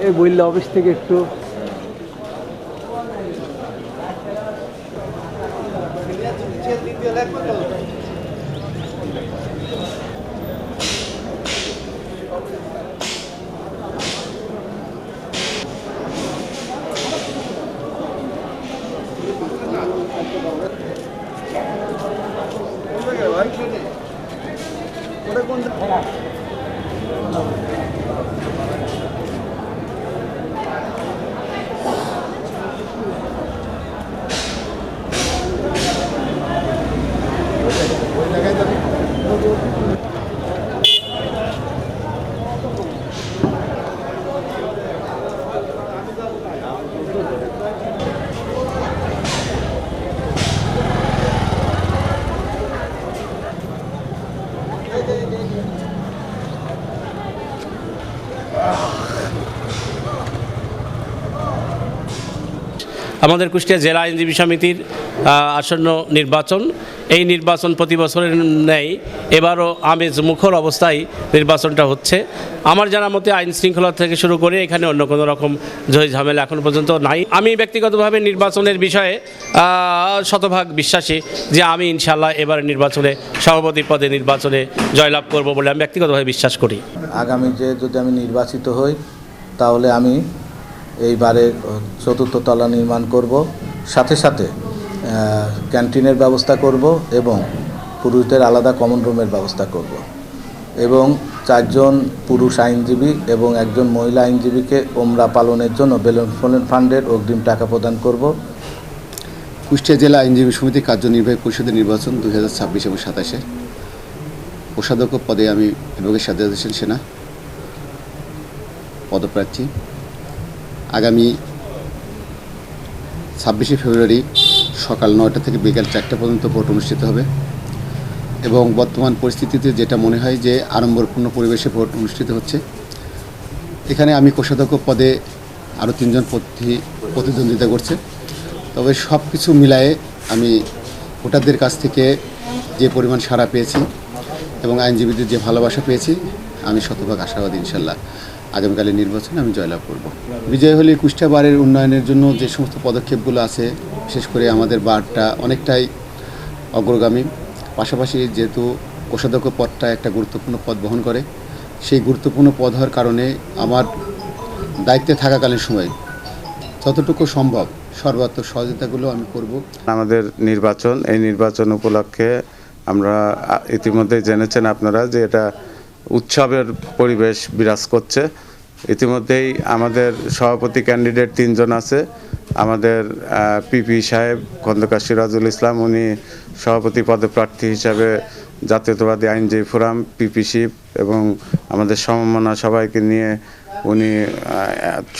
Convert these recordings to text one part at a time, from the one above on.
এই বললে অফিস থেকে একটু আমাদের কুষ্টিয়া জেলা আইনজীবী সমিতির আসন্ন নির্বাচন, এই নির্বাচন প্রতি বছরের ন্যায় এবারও আমেজ মুখর অবস্থায় নির্বাচনটা হচ্ছে। আমার জানা মতে আইন শৃঙ্খলা থেকে শুরু করে এখানে অন্য কোনো রকম ঝই ঝামেলা এখনও পর্যন্ত নাই। আমি ব্যক্তিগতভাবে নির্বাচনের বিষয়ে শতভাগ বিশ্বাসী যে আমি ইনশাআল্লাহ এবারের নির্বাচনে সভাপতি পদে নির্বাচনে জয়লাভ করব বলে আমি ব্যক্তিগতভাবে বিশ্বাস করি। আগামী যদি আমি নির্বাচিত হই তাহলে আমি এইবারে চতুর্থ তলা নির্মাণ করব, সাথে সাথে ক্যান্টিনের ব্যবস্থা করব এবং পুরুষদের আলাদা কমন রুমের ব্যবস্থা করব এবং 4 জন পুরুষ আইনজীবী এবং 1 জন মহিলা আইনজীবীকে ওমরা পালনের জন্য বেলুন ফান্ডের অগ্রিম টাকা প্রদান করব। কুষ্টিয়া জেলা আইনজীবী সমিতি কার্যনির্বাহী পরিষদের নির্বাচন 2026 এবং 27-এ কোষাধ্যক্ষ পদে আমি অ্যাডভোকেট সাজ্জাদ হোসেন সেনা পদপ্রার্থী। আগামী 26শে ফেব্রুয়ারি সকাল 9টা থেকে বিকাল 4টা পর্যন্ত ভোট অনুষ্ঠিত হবে এবং বর্তমান পরিস্থিতিতে যেটা মনে হয় যে আড়ম্বরপূর্ণ পরিবেশে ভোট অনুষ্ঠিত হচ্ছে। এখানে আমি কোষাধ্যক্ষ পদে আরও 3 জন প্রতিদ্বন্দ্বিতা করছে। তবে সব কিছু মিলায়ে আমি ভোটারদের কাছ থেকে যে পরিমাণ সাড়া পেয়েছি এবং আইনজীবীদের যে ভালোবাসা পেয়েছি, আমি শতভাগ আশাবাদী ইনশাল্লাহ আগামীকালের নির্বাচনে আমি জয়লাভ করব। বিজয় হলে কুষ্টিয়া বারের উন্নয়নের জন্য যে সমস্ত পদক্ষেপগুলো আছে, বিশেষ করে আমাদের বারটা অনেকটাই অগ্রগামী। পাশাপাশি যেহেতু কোষাধ্যক্ষ পদটা একটা গুরুত্বপূর্ণ পদ বহন করে, সেই গুরুত্বপূর্ণ পদ হওয়ার কারণে আমার দায়িত্বে থাকাকালীন সময় যতটুকু সম্ভব সর্বাত্মক সহযোগিতাগুলো আমি করব। আমাদের নির্বাচন, এই নির্বাচন উপলক্ষে আমরা ইতিমধ্যে জেনেছেন আপনারা যে এটা উৎসবের পরিবেশ বিরাজ করছে। ইতিমধ্যেই আমাদের সভাপতি ক্যান্ডিডেট 3 জন আছে। আমাদের পিপি সাহেব খন্দকার সিরাজুল ইসলাম, উনি সভাপতি পদপ্রার্থী হিসাবে জাতীয়তাবাদী আইনজীবী ফোরাম পিপিসি এবং আমাদের সমমনা সবাইকে নিয়ে উনি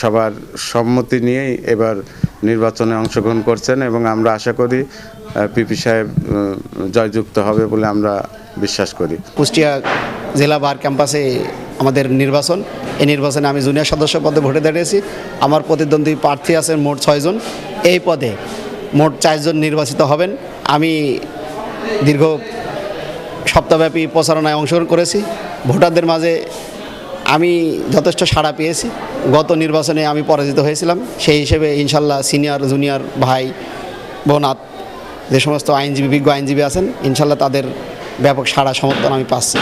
সবার সম্মতি নিয়েই এবার নির্বাচনে অংশগ্রহণ করছেন এবং আমরা আশা করি পিপি সাহেব জয়যুক্ত হবে বলে আমরা বিশ্বাস করি। কুষ্টিয়া জেলা বার ক্যাম্পাসে আমাদের নির্বাচন, এই নির্বাচনে আমি জুনিয়র সদস্য পদে ভোটে দাঁড়িয়েছি। আমার প্রতিদ্বন্দ্বী প্রার্থী আছেন মোট 6 জন। এই পদে মোট 4 জন নির্বাচিত হবেন। আমি দীর্ঘ সপ্তাহব্যাপী প্রচারণায় অংশগ্রহণ করেছি। ভোটারদের মাঝে আমি যথেষ্ট সাড়া পেয়েছি। গত নির্বাচনে আমি পরাজিত হয়েছিলাম, সেই হিসেবে ইনশাল্লাহ সিনিয়র জুনিয়র ভাই বোন যে সমস্ত আইনজীবী বিজ্ঞ আইনজীবী আছেন, ইনশাল্লাহ তাদের ব্যাপক সাড়া সমর্থন আমি পাচ্ছি।